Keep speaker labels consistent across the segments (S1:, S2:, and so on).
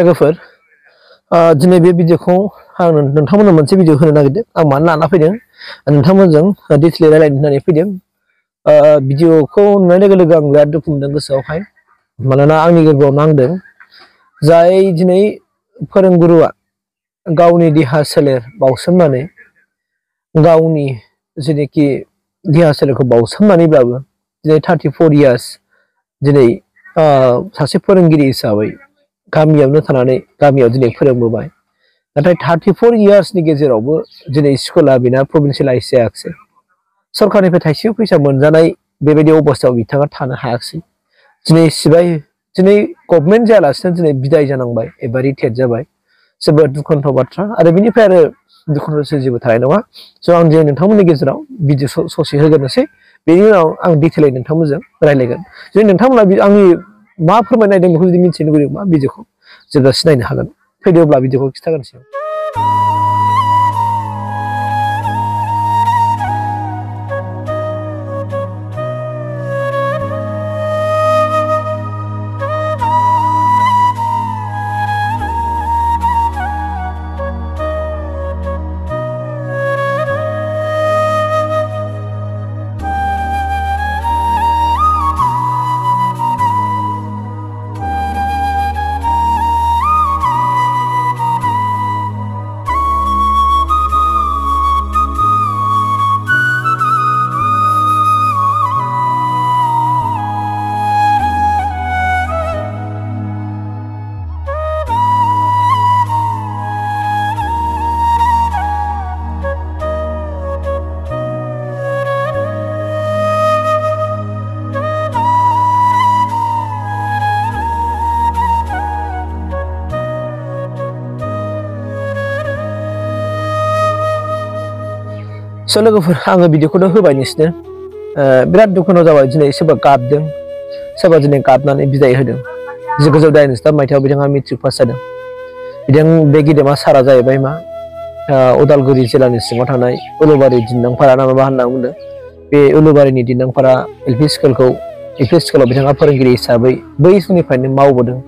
S1: लोगोफोर दिनै बे भिडिअखौ आं नोंथांमोननो मोनसे भिडिअ होनो नागिरदों। आं मानो लाना फैदों नोंथांमोनजों डिटेलै रायलायनो होननानै फैदों। भिडिअखौ नुनाय लोगो लोगो आं बिराद दुखु मोनदों गोसोआवहाय, मानोना आंनि गोरबोआव नांदों। जाय दिनै फोरोंगुरुआ गावनि देहा सोलेर बावसोमनानै गावनि जेनोखि देहा सोलेरखौ बावसोमनानैब्लाबो दिनै 34 इयार्स दिनै सासे फोरोंगिरि हिसाबै गामियावनो थानानै गामियाव दिनै फोरोंबोबाय। नाथाय 34 इयार्सनि गेजेरावबो दिनै स्कुला बेना प्रभिन्सियेलाइज जायाखिसै। सरकारनिफ्राय थाइसेबो फैसा मोनजानाय बेबायदि अबस्थायाव बिथाङा थानो हायाखिसै। दिनै गभर्नमेन्ट जायालासिनो दिनै बिदाय जानांबाय एबा रिटायार्ड जाबाय। जोबोद दुखुनांथाव बाथ्रा, आरो बेनिफ्राय आरो दुखुनांथाव जेबो थानाय नङा। स' आं दिनै नोंथांमोननि गेजेराव भिडिअ ससे होग्रोनोसै, बेनि उनाव आं डिटेलै नोंथांमोनजों रायलायगोन। जुदि नोंथांमोना आंनि मा फोरमायनायदों बेखौ जुदि मिथिनो लुबैदोंबा भिडिअखौ जोबजासिम नायनो हागोन। फैदो अब्ला भिडिअखौ खिन्थागोनसै। स' लोगोफोर, आङो भिडिअखौनो होबाय नोंसोरनो। बिराद दुखुनांथाव जाबाय। दिनै सोरबा गाबदों, सोरबा दिनै गाबनानै बिदाय होदों। 1993 मायथाइयाव बिथाङा मेट्रिक पास जादों। बे गेदेमा सारा जाहैबाय मा उदालगुरि जिल्लानि सिङाव थानाय उलुबारि दिन्दांपारा ना माबा होनना बुंदों। बे उलुबारिनि दिन्दांपारा एलपि स्कुलाव बिथाङा फोरोंगिरि हिसाबै बै समनिफ्रायनो मावबोदों।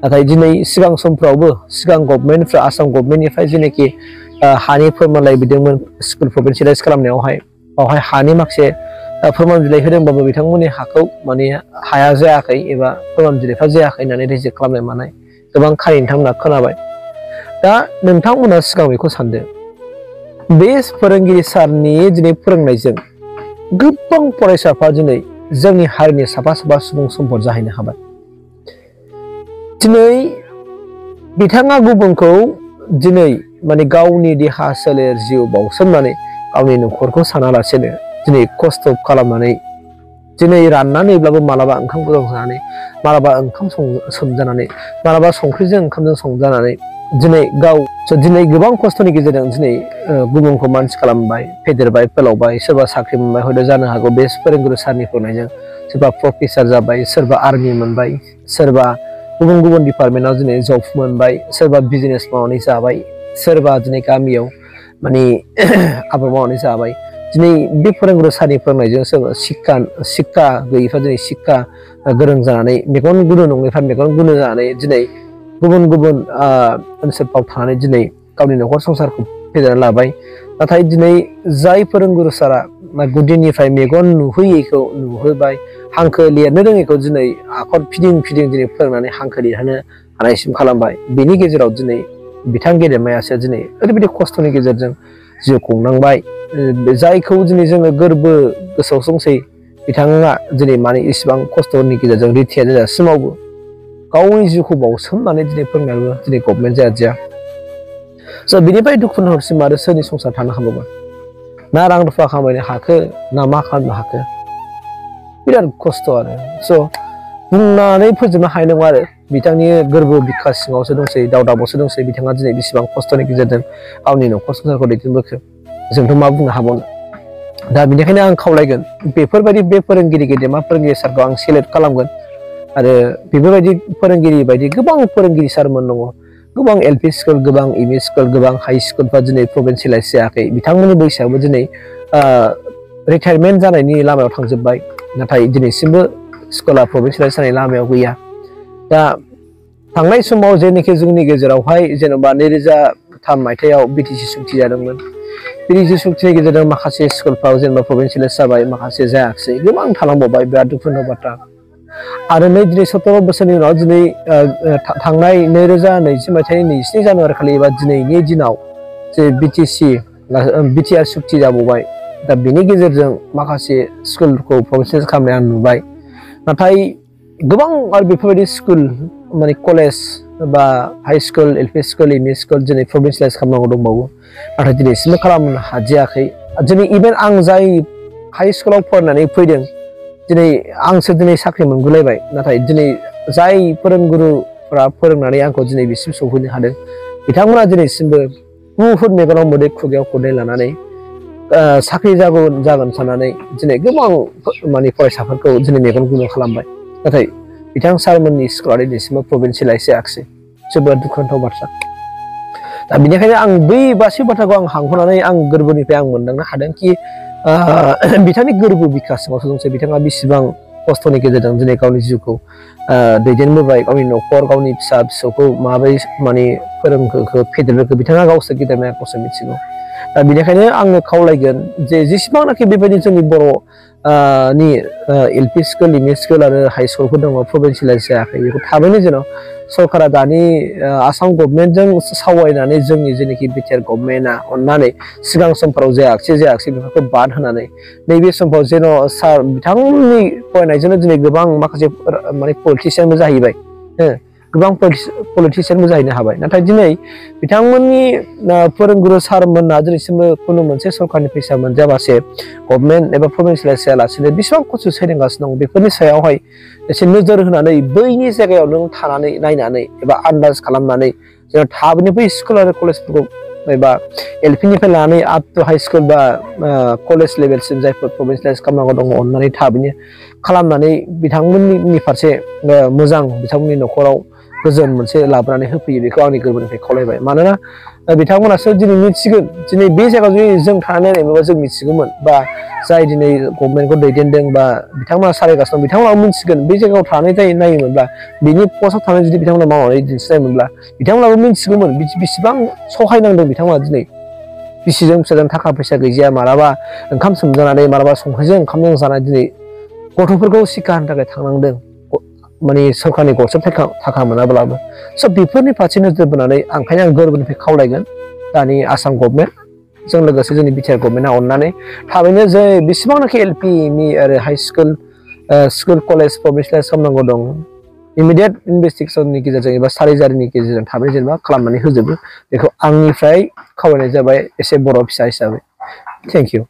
S1: नाथाय दिनै सिगां समफ्रावबो गभर्नमेन्टफ्रा, आसाम गभर्नमेन्टनिफ्राय जेनोखि हानि फोरमानलाइ बिदोंमोन स्कुल प्रभिन्सियेलाइज खालामनायावहाय, बावहाय हानि माखासे फोरमान बिलाइ होदोंबाबो बिथांमोननि हाखौ माने हाया जायाखै एबा फोरमान बिलाइफ्रा जायाखै होननानै रिजेक्ट खालामनाय मानाय गोबां खारि नोंथांमोना खोनाबाय। दा नोंथांमोना सिगां बेखौ सानदो, बे फोरोंगिरि सारनि दिनै फोरोंनायजों गोबां फरायसाफ्रा दिनै जोंनि हारिनि साफा साफा सुबुं सम्पद जाहैनो हाबाय। दिनै बिथाङा गुबुनखौ दिनै माने गावनि देहा सोलेर जिउ बावसोमनानै गावनि न'खरखौ सानालासेनो दिनै खस्थ' खालामनानै दिनै राननानैब्लाबो मालाबा ओंखाम गोजां जानानै, मालाबा ओंखाम सोमजानानै, मालाबा संख्रिजों ओंखामजों संजानानै दिनै गोबां खस्थ'नि गेजेरजों दिनै गुबुनखौ मानसि खालामबाय, फेदेरबाय, फोलावबाय। सोरबा साख्रि मोनबाय, हयथ' जानो हागौ बे फोरोंगुरु सारनि फोरोंनायजों। सोरबा प्रफेसार जाबाय, सोरबा आर्मि मोनबाय, सोरबा गुबुन गुबुन डिपार्टमेन्टआव दिनै जब मोनबाय, सोरबा बिजनेस मावनानै जाबाय, सोरबा दिनै गामियाव माने आबाद मावनानै जाबाय। दिनै बे फोरोंगुरु सारनि फोरोंनायजों सोरबा सिक्का गैयिफ्रा दिनै सिक्का गोरों जानानै, मेगन गुनु नङैफ्रा मेगन गुनु जानानै दिनै गुबुन गुबुन ओनसोलफ्राव थानानै दिनै गावनि न'खर संसारखौ फेदेरना लाबाय। नाथाय दिनै जाय फोरोंगुरु सारा गुदिनिफ्राय मेगन नुहैयैखौ नुहोबाय, हांखो लिरनो रोङैखौ दिनै आखर फिदिं फिदिं दिनै फोरोंनानै हांखो लिरहोनो हानायसिम खालामबाय। बेनि गेजेराव दिनै बिथां गेदेमायासो दिनै ओरैबायदि खस्थ'नि गेजेरजों जिउ खुंनांबाय, जायखौ दिनै जोङो गोसोआव दंसै। बिथाङा दिनै माने इसिबां खस्थ'नि गेजेरजों रिटायार जाजासिमावबो गावनि जिउखौ बावसोमनानै दिनै फोरोंनायाबो दिनै गभर्नमेन्ट जाया। स' बिनिफ्राय दुखुनांथावसिम आरो सोरनि संसार थानो हाबावगोन? ना रां रुफा खामायनो हाखो, ना मा खालामनो हाखो? बिराद खस्थ' आरो। स' बुंनानै फोजोबनो हानाय नङा आरो। बिथांनि गोरबो बिखा सिङावसो दंसै, दावदाबावसो दंसै। बिथाङा दिनै बेसेबां खस्थ'नि गेजेरजों गावनि न'खर संसारखौ दैदेनबोखो, जोंथ' मा बुंनो हाबावनो। दा बेनिखायनो आं खावलायगोन, बेफोरबायदि बे फोरोंगिरि, गेदेमा फोरोंगिरि सारखौ आं सेलेक्ट खालामगोन। आरो बेफोरबायदि फोरोंगिरि बायदि गोबां फोरोंगिरि सारमोन दङ। गोबां एलपि स्कुल, गोबां एमइ स्कुल, गोबां हाइ स्कुलफ्रा दिनै प्रभिन्सियेलाइज जायाखै। बिथांमोननि बैसोआबो दिनै रिटायारमेन्ट जानायनि लामायाव थांजोब्बाय। नाथाय दिनैसिमबो स्कुला प्रभिन्सियेलाइज जानायनि लामायाव गैया। दा थांनाय समाव जेनोखि जोंनि गेजेरावहाय जेनेबा 2003 मायथाइयाव बिटिसि सुक्ति जादोंमोन बिटिसि सुक्तिनि गेजेरजों माखासे स्कुलफ्राव जेनेबा प्रभिन्सियेलाइज जाबाय माखासे जायाखिसै गोबां थालांबावबाय बिराद दुखुनांथाव बाथ्रा आरो नै दिनै 17 बोसोरनि उनाव दिनै थांनाय 2020 मायथाइनि 27 जानुवारि खालि एबा दिनैनि दिनाव जे बिटिआर सुक्ति जाबावबाय दा बेनि गेजेरजों माखासे स्कुलखौ प्रभिन्सियेलाइज खालामनाय आं नुबाय नाथाय गोबां आरो बेफोरबायदि स्कुल माने कलेज बा high school LP school ME school दिनै प्रभिन्सियेलाइज खालामनांगौ दंबावो नाथाय दिनैसिमबो खालामनो हादियाखै दिनै इभेन आं जाय हाई स्कुलाव फरायनानै फैदों दिनै आंसो दिनै साख्रि मोनगुलायबाय नाथाय दिनै जाय फोरोंगुरुफोरा फोरोंनानै आंखौ दिनै बिसिम सौफैनो हादों बिथांमोना दिनैसिमबो बुहुद मेगनाव मोदै खुगायाव खदै लानानै साख्रि जागोन साननानै दिनै गोबां माने फरायसाफोरखौ दिनै मेगन गुनु खालामबाय नाथाय बिथां सारमोननि स्कुला दिनैसिमबो प्रभिन्सियेलाइज जायाखिसै जोबोद दुखुनांथाव बाथ्रा दा बेनिखायनो आं बै गासै बाथ्राखौ आं हांखनानै आं गोरबोनिफ्राय आं मोनदांनो हादों कि बिथांनि गोरबो बिखासआवसो दंसै बिथाङा बेसेबां खस्थ'नि गेजेरजों दिनै गावनि जिउखौ दैदेनबोबाय गावनि न'खर गावनि फिसा फिसौखौ माबोरै माने फोरोंखो फेदेरखो बिथाङा गावसो गेदेरनाया गावसो मिथिगौ दा बेनिखायनो आङो खावलायगोन जे जेसेबांनाखि बेबायदि जोंनि बर' नि एलपि स्कुल एमइ स्कुल आरो हाई स्कुलफोर दङ प्रभिन्सियेलाइज जायाखै बेखौ थाबैनो जेन' सरकारा दानि आसाम गभर्नमेन्टजों सावरायनानै जोंनि जेनाखि बिटिआर गभर्नमेन्टआ अननानै सिगां समफोराव जायाखिसै बेफोरखौ बाद होनानै नैबे समफ्राव जेन' सार बिथांमोननि फरायनायजोंनो दिनै गोबां माखासे माने पलिटिसियानबो जाहैबाय गोबां पलिटिसियानबो जाहैनो हाबाय नाथाय दिनै बिथांमोननि फोरोंगुरु सारमोनहा दिनैसिमबो खुनु मोनसे सरकारनि फैसा मोनजाबासे गभर्नमेन्ट एबा प्रभिन्सियेलाइज जायालासेनो बेसेबां खस्थ' सैनांगासिनो दं बेफोरनि सायावहाय एसे नोजोर होनानै बैनि जायगायाव नों थानानै नायनानै एबा आन्दाज खालामनानै जों थाबैनो बै स्कुल आरो कलेजफोरखौ एबा एलपिनिफ्राय लानानै आप टु हाई स्कुल बा कलेज लेभेलसिम जायफोर प्रभिन्सियेलाइज खालामनांगौ दङ अननानै थाबैनो खालामनानै बिथांमोननि फारसे मोजां बिथांमोननि न'खराव गोजोन मोनसे लाबोनानै होफैयो बेखौ आंनि गोरबोनिफ्राय खावलायबाय मानोना बिथांमोनासो दिनै मिथिगोन दिनै बे जायगायाव जुदि जों थानानै नायनायमोनबा जों मिथिगौमोन बा जाय दिनै गभर्नमेन्टखौ दैदेनदों बा बिथांमोना सालायगासिनो दं बिथांमोना मिथिगोन बे जायगायाव थानानै नायोमोनब्ला बिनि पस्टआव थानानै जुदि बिथांमोना मावनानै दिन्थिनायमोनब्ला बिथांमोनाबो मिथिगौमोन बेसेबां सहायनांदों बिथांमोना दिनै बिसिजों फिसाजों थाखा फैसा गैजाया मालाबा ओंखाम सोमजानानै मालाबा संख्रिजों ओंखामजों जानानै दिनै गथ'फोरखौ सिक्षा होनो थाखाय थांनांदों माने सरकारनि गरसे थाखा मोनाब्लाबो स' बेफोरनि फारसे नोजोर बोनानै ओंखायनो आं गोरबोनिफ्राय खावलायगोन दानि आसाम गभर्नमेन्टजों लोगोसे जोंनि बिटिआर गभर्नमेन्टआ अननानै थाबैनो जे बेसेबांनाखि एलपि एमइ आरो हाई स्कुल कलेज प्रभिन्सियेलाइज खालामनांगौ दं इमिडियेट इनभेस्टिगेसननि गेजेरजों एबा सारिजारिनि गेजेरजों थाबैनो जेनेबा खालामनानै होजोबो बेखौ आंनिफ्राय खावलायनाय जाबाय एसे बर' फिसा हिसाबै थेंक इउ